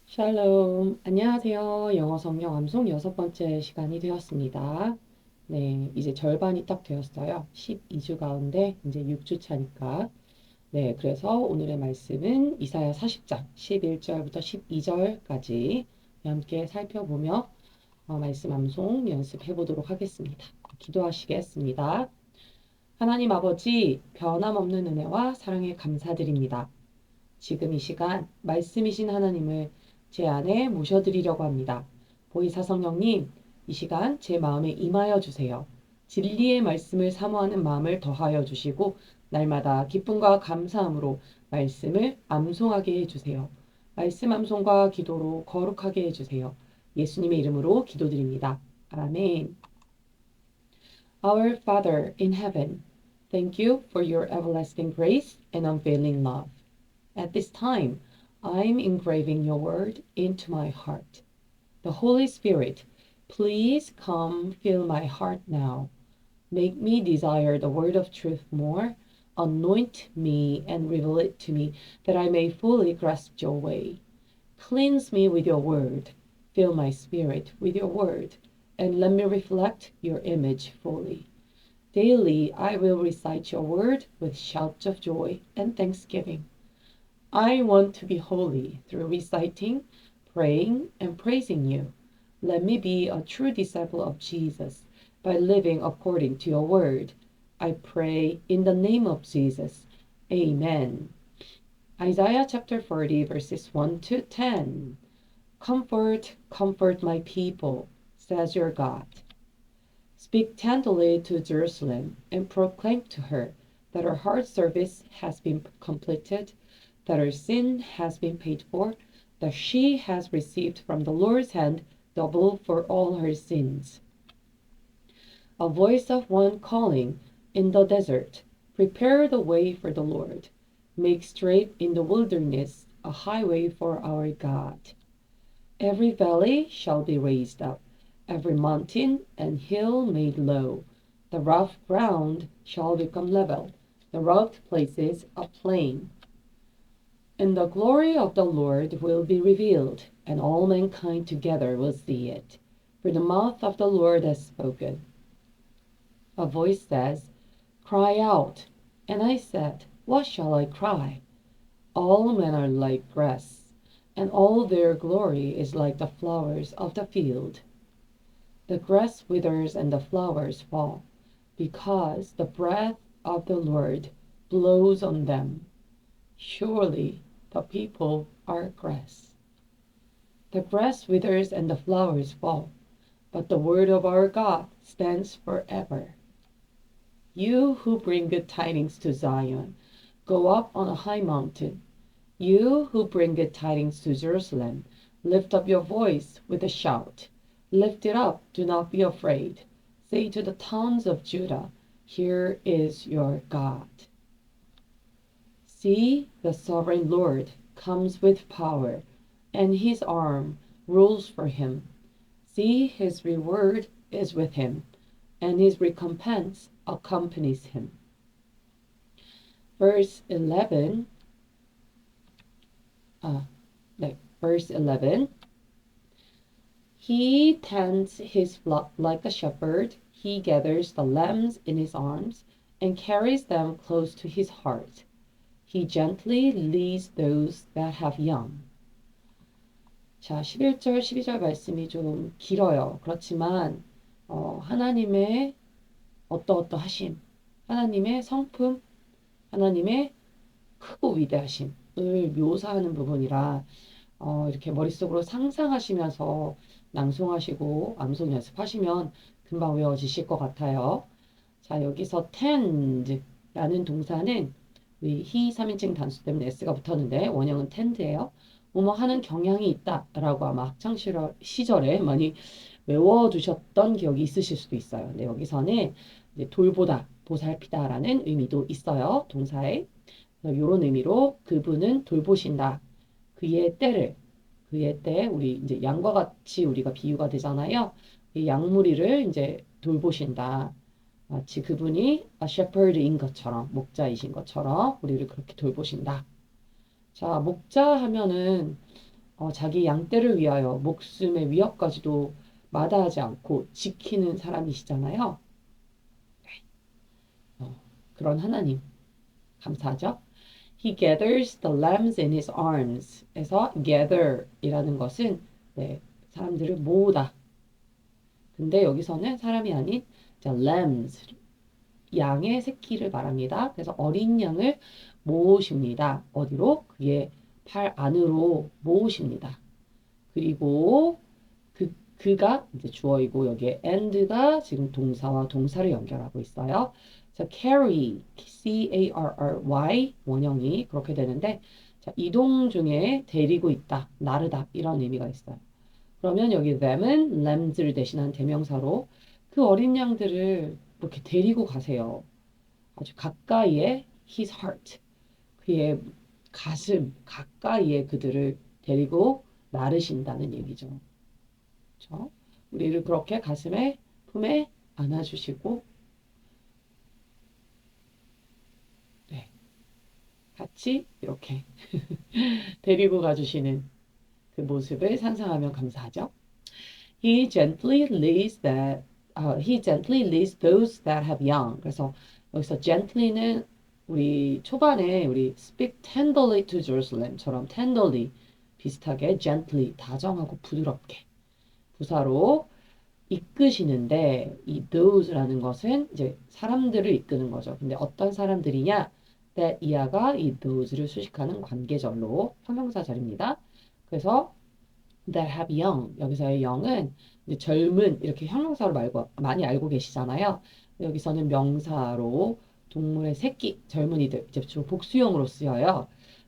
샬롬. 안녕하세요. 영어 성경 암송 여섯 번째 시간이 되었습니다. 네, 이제 절반이 딱 되었어요. 12주 가운데 이제 6주 차니까. 네, 그래서 오늘의 말씀은 이사야 40장 11절부터 12절까지 함께 살펴보며 말씀 암송 연습해 보도록 하겠습니다. 기도하시겠습니다. 하나님 아버지, 변함없는 은혜와 사랑에 감사드립니다. 지금 이 시간 말씀이신 하나님을 제 안에 모셔드리려고 합니다. 보이사 성령님, 이 시간 제 마음에 임하여 주세요. 진리의 말씀을 사모하는 마음을 더하여 주시고 날마다 기쁨과 감사함으로 말씀을 암송하게 해주세요. 말씀 암송과 기도로 거룩하게 해주세요. 예수님의 이름으로 기도드립니다. 아멘. Our Father in heaven, thank you for your everlasting grace and unfailing love. At this time, I'm engraving your word into my heart. The Holy Spirit, please come fill my heart now. Make me desire the word of truth more. Anoint me and reveal it to me that I may fully grasp your way. Cleanse me with your word. Fill my spirit with your word, and let me reflect your image fully. Daily I will recite your word with shouts of joy and thanksgiving. I want to be holy through reciting, praying, and praising you. Let me be a true disciple of Jesus by living according to your word. I pray in the name of Jesus. Amen. Isaiah chapter 40, verses 1 to 10. Comfort, comfort my people, says your God. Speak tenderly to Jerusalem and proclaim to her that her heart service has been completed, that her sin has been paid for, that she has received from the Lord's hand double for all her sins. A voice of one calling in the desert, prepare the way for the Lord. Make straight in the wilderness a highway for our God. Every valley shall be raised up, every mountain and hill made low. The rough ground shall become level, the rugged places a plain. And the glory of the Lord will be revealed, and all mankind together will see it. For the mouth of the Lord has spoken. A voice says, cry out. And I said, what shall I cry? All men are like grass, and all their glory is like the flowers of the field. The grass withers and the flowers fall, because the breath of the Lord blows on them. Surely the people are grass. The grass withers and the flowers fall, but the word of our God stands forever. You who bring good tidings to Zion, go up on a high mountain. You who bring good tidings to Jerusalem, lift up your voice with a shout. Lift it up, do not be afraid. Say to the towns of Judah, here is your God. See, the sovereign Lord comes with power, and his arm rules for him. See, his reward is with him, and his recompense accompanies him. Verse 11. Verse 11. He tends his flock like a shepherd. He gathers the lambs in his arms and carries them close to his heart. He gently leads those that have young. 자, 11절, 12절 말씀이 좀 길어요. 그렇지만 하나님의 어떠하심, 하나님의 성품, 하나님의 크고 위대하심을 묘사하는 부분이라 이렇게 머릿속으로 상상하시면서 낭송하시고 암송 연습하시면 금방 외워지실 것 같아요. 자, 여기서 tend라는 동사는 우리 he 3인칭 단수 때문에 s가 붙었는데 원형은 tend예요. 뭐뭐 하는 경향이 있다라고 아마 학창 시절에 많이 외워두셨던 기억이 있으실 수도 있어요. 근데 여기서는 이제 돌보다, 보살피다라는 의미도 있어요. 동사에. 이런 의미로 그분은 돌보신다. 그의 때를, 그의 때, 우리 이제 양과 같이 우리가 비유가 되잖아요. 이 양무리를 이제 돌보신다. 마치 그분이 a shepherd인 것처럼, 목자이신 것처럼 우리를 그렇게 돌보신다. 자, 목자 하면은 자기 양떼를 위하여 목숨의 위협까지도 마다하지 않고 지키는 사람이시잖아요. 어, 그런 하나님 감사하죠? He gathers the lambs in his arms. 에서 gather이라는 것은 네, 사람들을 모으다. 근데 여기서는 사람이 아닌 자, lambs, 양의 새끼를 말합니다. 그래서 어린 양을 모으십니다. 어디로? 그의 팔 안으로 모으십니다. 그리고 그가 이제 주어이고 여기에 and가 지금 동사와 동사를 연결하고 있어요. 그래서 carry, C-A-R-R-Y 원형이 그렇게 되는데 자, 이동 중에 데리고 있다, 나르다 이런 의미가 있어요. 그러면 여기 them은 lambs를 대신한 대명사로 그 어린 양들을 이렇게 데리고 가세요. 아주 가까이에 his heart, 그의 가슴 가까이에 그들을 데리고 나르신다는 얘기죠. 그렇죠? 우리를 그렇게 가슴에 품에 안아주시고 네, 같이 이렇게 데리고 가주시는 그 모습을 상상하면 감사하죠. He gently leads those that have young. 그래서 여기서 gently는 우리 초반에 우리 speak tenderly to Jerusalem처럼 tenderly 비슷하게 gently 다정하고 부드럽게 부사로 이끄시는데 이 those라는 것은 이제 사람들을 이끄는 거죠. 근데 어떤 사람들이냐? that 이하가 이 those를 수식하는 관계절로 형용사절입니다. 그래서 that have young 여기서의 young은 이제 젊은 이렇게 형용사로 말고 많이 알고 계시잖아요. 여기서는 명사로 동물의 새끼 젊은이들 이제 주로 복수형으로 쓰여요.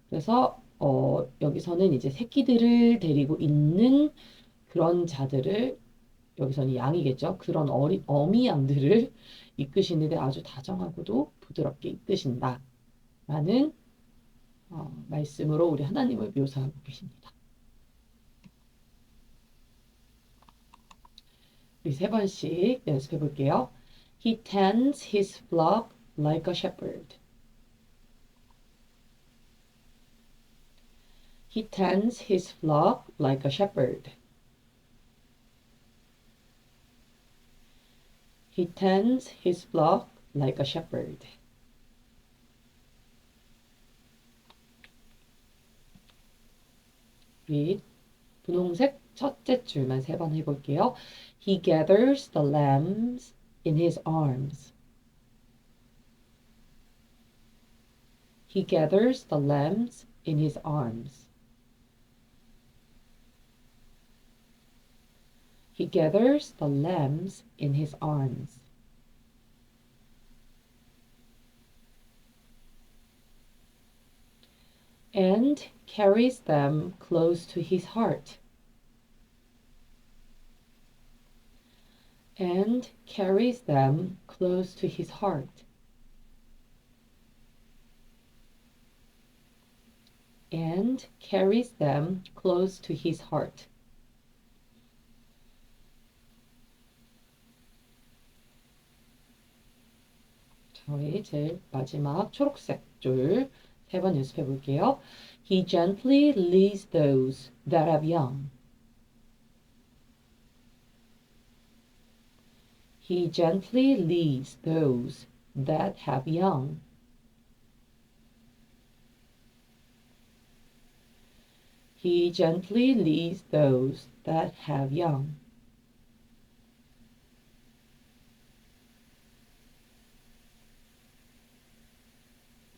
그래서 여기서는 이제 새끼들을 데리고 있는 그런 자들을 여기서는 양이겠죠. 그런 어미 양들을 이끄시는데 아주 다정하고도 부드럽게 이끄신다. 라는 말씀으로 우리 하나님을 묘사하고 계십니다. 우리 세 번씩 연습해 볼게요. He tends his flock like a shepherd. He tends his flock like a shepherd. He tends his flock like a shepherd. 우리 분홍색 첫째 줄만 세 번 해볼게요. He gathers the lambs in his arms. He gathers the lambs in his arms. He gathers the lambs in his arms. And carries them close to his heart. And carries them close to his heart. And carries them close to his heart. 저희 제일 마지막 초록색 줄 세 번 연습해 볼게요. He gently leads those that have young. He gently leads those that have young. He gently leads those that have young.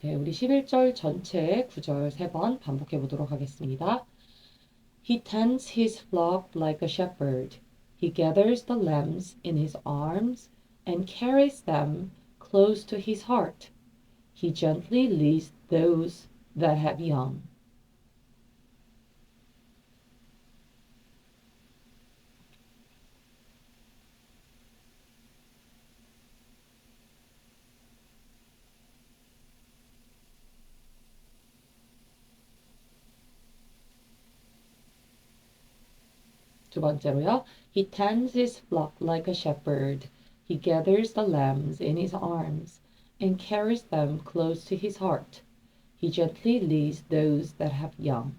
네, 우리 11절 전체 9절 3번 반복해 보도록 하겠습니다. He tends his flock like a shepherd. He gathers the lambs in his arms and carries them close to his heart. He gently leads those that have young. 두 번째로요. He tends his flock like a shepherd. He gathers the lambs in his arms and carries them close to his heart. He gently leads those that have young.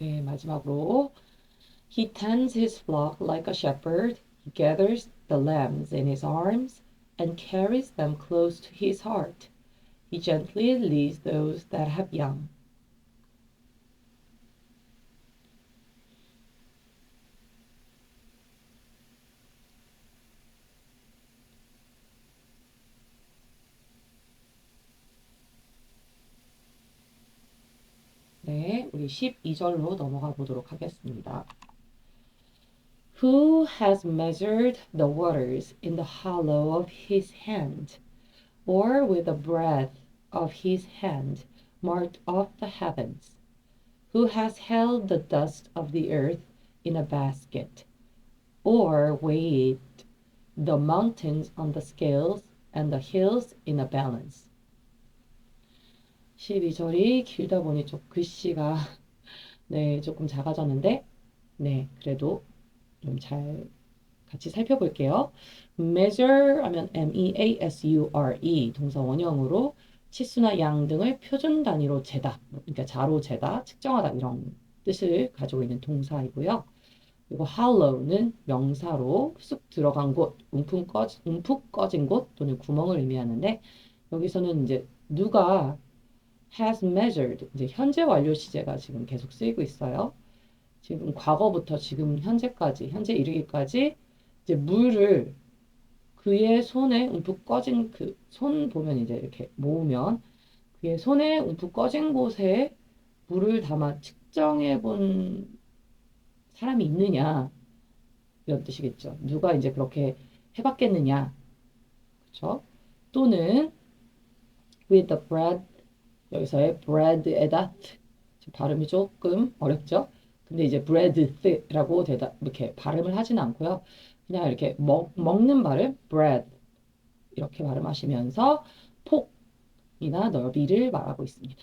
네, 마지막으로 He tends his flock like a shepherd. He gathers the lambs in his arms and carries them close to his heart. He gently leads those that have young. 네, 우리 12절로 넘어가 보도록 하겠습니다. Who has measured the waters in the hollow of his hand, or with the breadth of his hand marked off the heavens? Who has held the dust of the earth in a basket, or weighed the mountains on the scales and the hills in a balance? 12절이 길다 보니 좀 글씨가 네, 조금 작아졌는데 네, 그래도 좀 잘 같이 살펴볼게요. measure 하면 measure 동사 원형으로 치수나 양 등을 표준 단위로 재다, 그러니까 자로 재다, 측정하다 이런 뜻을 가지고 있는 동사이고요. 그리고 hollow는 명사로 쑥 들어간 곳, 움푹 꺼진 곳 또는 구멍을 의미하는데 여기서는 이제 누가 has measured, 이제 현재 완료 시제가 지금 계속 쓰이고 있어요. 지금 과거부터 지금 현재까지, 현재 이르기까지 이제 물을 그의 손에 움푹 꺼진 그 손 보면 이제 이렇게 모으면 그의 손에 움푹 꺼진 곳에 물을 담아 측정해 본 사람이 있느냐 이런 뜻이겠죠. 누가 이제 그렇게 해봤겠느냐, 그렇죠? 또는 with the bread 여기서의 bread에다 발음이 조금 어렵죠? 근데 이제 bread라고 이렇게 발음을 하지는 않고요. 그냥 이렇게 먹는 발음 bread 이렇게 발음하시면서 폭이나 넓이를 말하고 있습니다.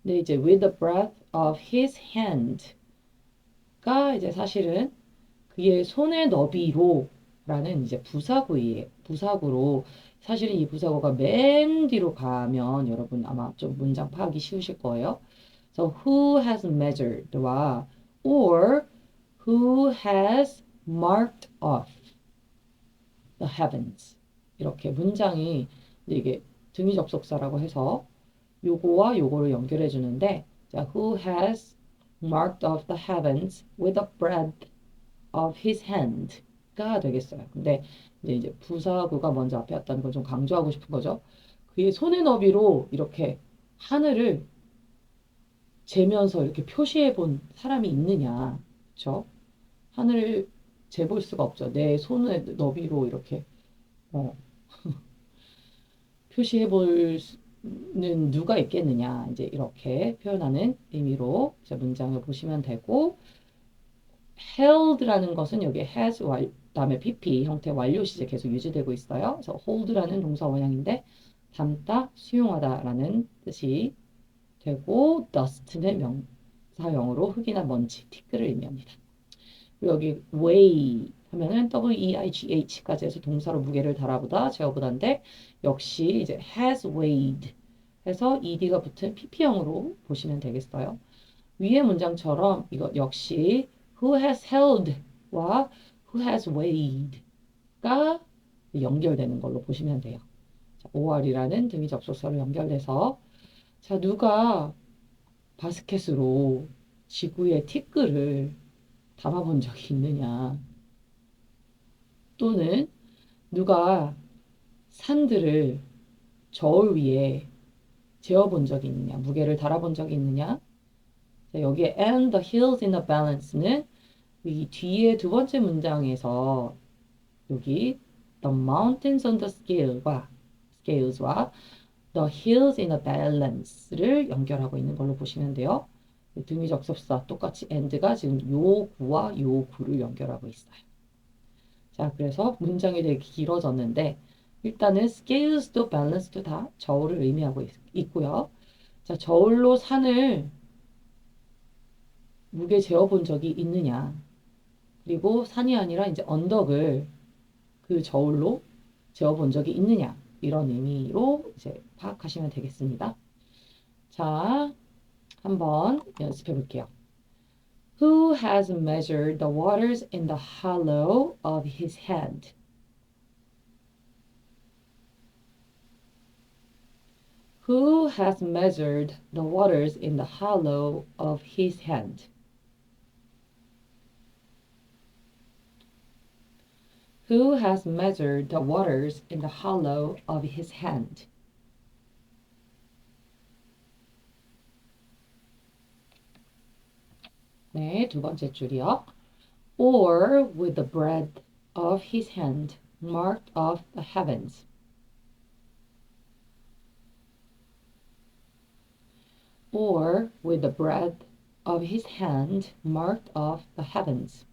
근데 이제 with the breadth of his hand가 이제 사실은 그의 손의 너비로라는 이제 부사구로 사실은 이 부사구가 맨 뒤로 가면 여러분 아마 좀 문장 파악이 쉬우실 거예요. So who has measured와 or who has marked off the heavens 이렇게 문장이 이게 등위 접속사라고 해서 요거와 요거를 연결해 주는데 자, who has marked off the heavens with the breadth of his hand가 되겠어요. 근데 이제 부사구가 먼저 앞에 왔다는 걸 좀 강조하고 싶은 거죠. 그의 손의 너비로 이렇게 하늘을 재면서 이렇게 표시해 본 사람이 있느냐, 그렇죠? 하늘을 재볼 수가 없죠. 내 손의 너비로 이렇게 어, 표시해 볼는 누가 있겠느냐, 이제 이렇게 표현하는 의미로 문장을 보시면 되고. held라는 것은 여기 has 다음에 pp 형태 완료 시제 계속 유지되고 있어요. 그래서 hold라는 동사 원형인데 담다, 수용하다라는 뜻이 되고 dust는 명사형으로 흙이나 먼지, 티끌을 의미합니다. 그리고 여기 weigh 하면은 weigh까지 해서 동사로 무게를 달아보다, 재어보다인데 역시 이제 has weighed 해서 ed가 붙은 pp형으로 보시면 되겠어요. 위의 문장처럼 이거 역시 who has held와 who has weighed가 연결되는 걸로 보시면 돼요. 자, or이라는 등위 접속사로 연결돼서 자, 누가 바스켓으로 지구의 티끌을 담아본 적이 있느냐, 또는 누가 산들을 저울 위에 재어본 적이 있느냐, 무게를 달아본 적이 있느냐. 자, 여기에 and the hills in a balance는 이 뒤에 두 번째 문장에서 여기 the mountains on the scales와 the hills in a balance를 연결하고 있는 걸로 보시면 돼요. 등위 접속사 똑같이 and가 지금 요 구와 요 구를 연결하고 있어요. 자, 그래서 문장이 되게 길어졌는데 일단은 scales도 balance도 다 저울을 의미하고 있고요. 자, 저울로 산을 무게 재어본 적이 있느냐, 그리고 산이 아니라 이제 언덕을 그 저울로 재어본 적이 있느냐, 이런 의미로 이제 파악하시면 되겠습니다. 자, 한번 연습해 볼게요. Who has measured the waters in the hollow of his hand? Who has measured the waters in the hollow of his hand? Who has measured the waters in the hollow of his hand? 네, 두 번째 줄이요. Or with the breadth of his hand marked off the heavens. Or with the breadth of his hand marked off the heavens.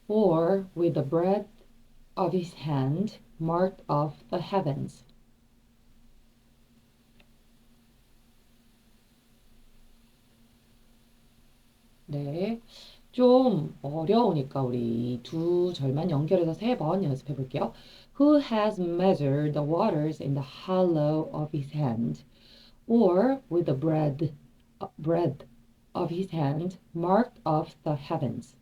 Or with the breadth of his hand marked off the heavens. 네, 좀 어려우니까 우리 이 두 절만 연결해서 세 번 연습해 볼게요. Who has measured the waters in the hollow of his hand, or with the breadth of his hand marked off the heavens?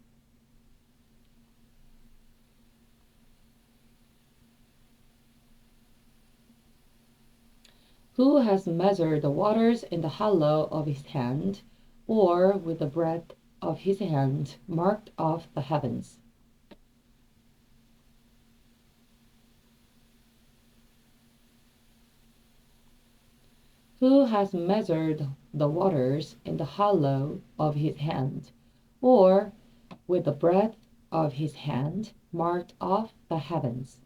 Who has measured the waters in the hollow of his hand, or with the breadth of his hand marked off the heavens? Who has measured the waters in the hollow of his hand, or with the breadth of his hand marked off the heavens?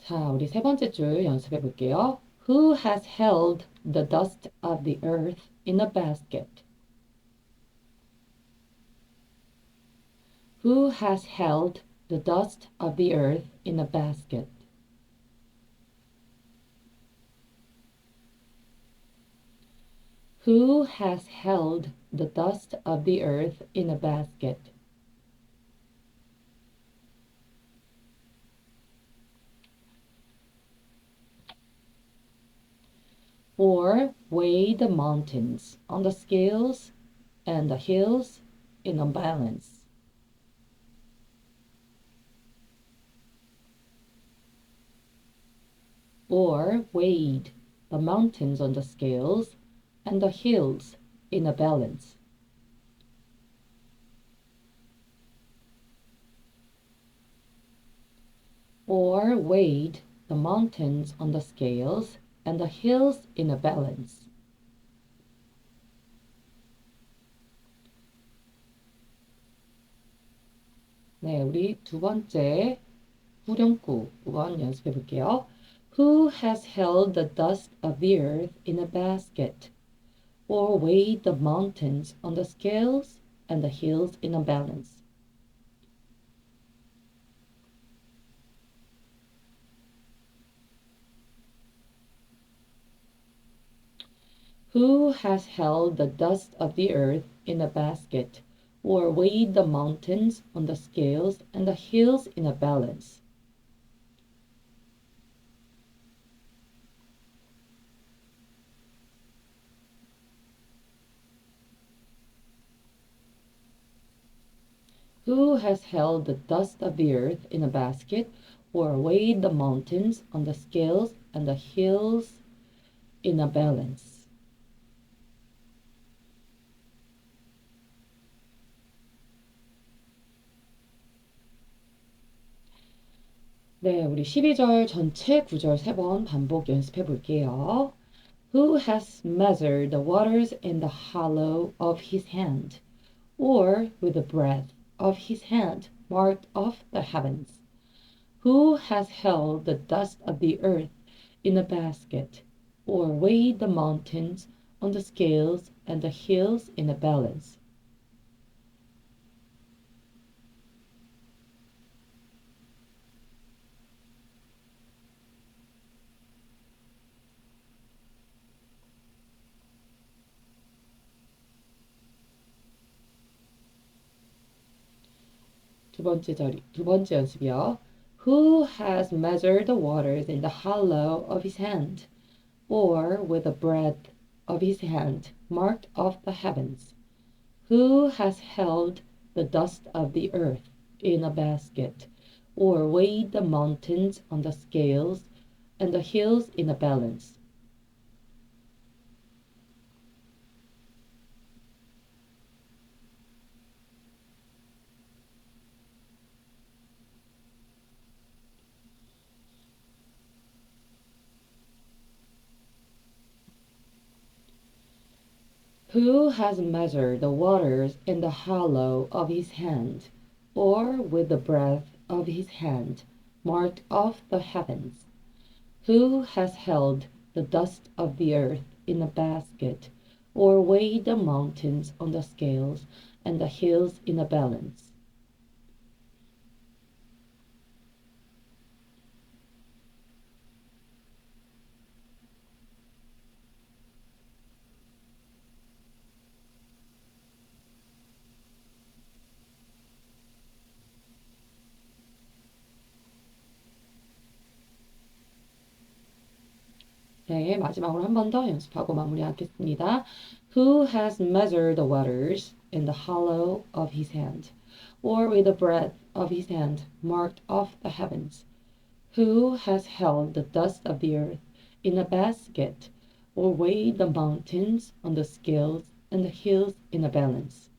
자, 우리 세 번째 줄 연습해 볼게요. Who has held the dust of the earth in a basket? Who has held the dust of the earth in a basket? Who has held the dust of the earth in a basket? Or weigh the mountains on the scales and the hills in a balance? Or weighed the mountains on the scales and the hills in a balance? Or weighed the mountains on the scales and the hills in a balance? 네, 우리 두 번째 후렴구 5번 연습해 볼게요. Who has held the dust of the earth in a basket, or weighed the mountains on the scales and the hills in a balance? Who has held the dust of the earth in a basket, or weighed the mountains on the scales and the hills in a balance? Who has held the dust of the earth in a basket, or weighed the mountains on the scales and the hills in a balance? 네, 우리 12절 전체 9절 3번 반복 연습해 볼게요. Who has measured the waters in the hollow of his hand, or with the breadth of his hand marked off the heavens? Who has held the dust of the earth in a basket, or weighed the mountains on the scales and the hills in a balance? 두 번째 연습이요. Who has measured the waters in the hollow of his hand, or with the breadth of his hand marked off the heavens? Who has held the dust of the earth in a basket, or weighed the mountains on the scales and the hills in a balance? Who has measured the waters in the hollow of his hand, or with the breadth of his hand marked off the heavens? Who has held the dust of the earth in a basket, or weighed the mountains on the scales and the hills in a balance? 네, 마지막으로 한 번 더 연습하고 마무리하겠습니다. Who has measured the waters in the hollow of his hand, or with the breadth of his hand marked off the heavens? Who has held the dust of the earth in a basket, or weighed the mountains on the scales and the hills in a balance?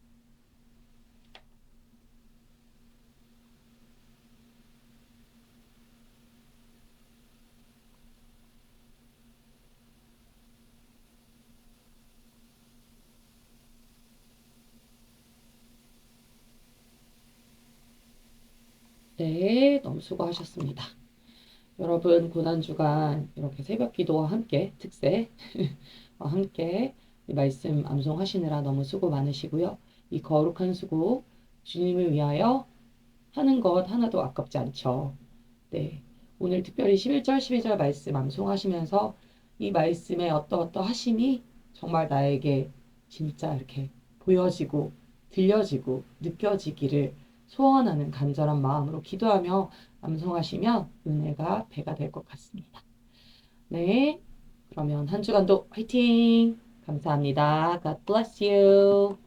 네, 너무 수고하셨습니다. 여러분, 고난주간 이렇게 새벽 기도와 함께 특세 함께 이 말씀 암송하시느라 너무 수고 많으시고요. 이 거룩한 수고 주님을 위하여 하는 것 하나도 아깝지 않죠. 네. 오늘 특별히 11절, 12절 말씀 암송하시면서 이 말씀의 어떠하심이 정말 나에게 진짜 이렇게 보여지고 들려지고 느껴지기를 소원하는 간절한 마음으로 기도하며 암송하시면 은혜가 배가 될 것 같습니다. 네. 그러면 한 주간도 화이팅! 감사합니다. God bless you.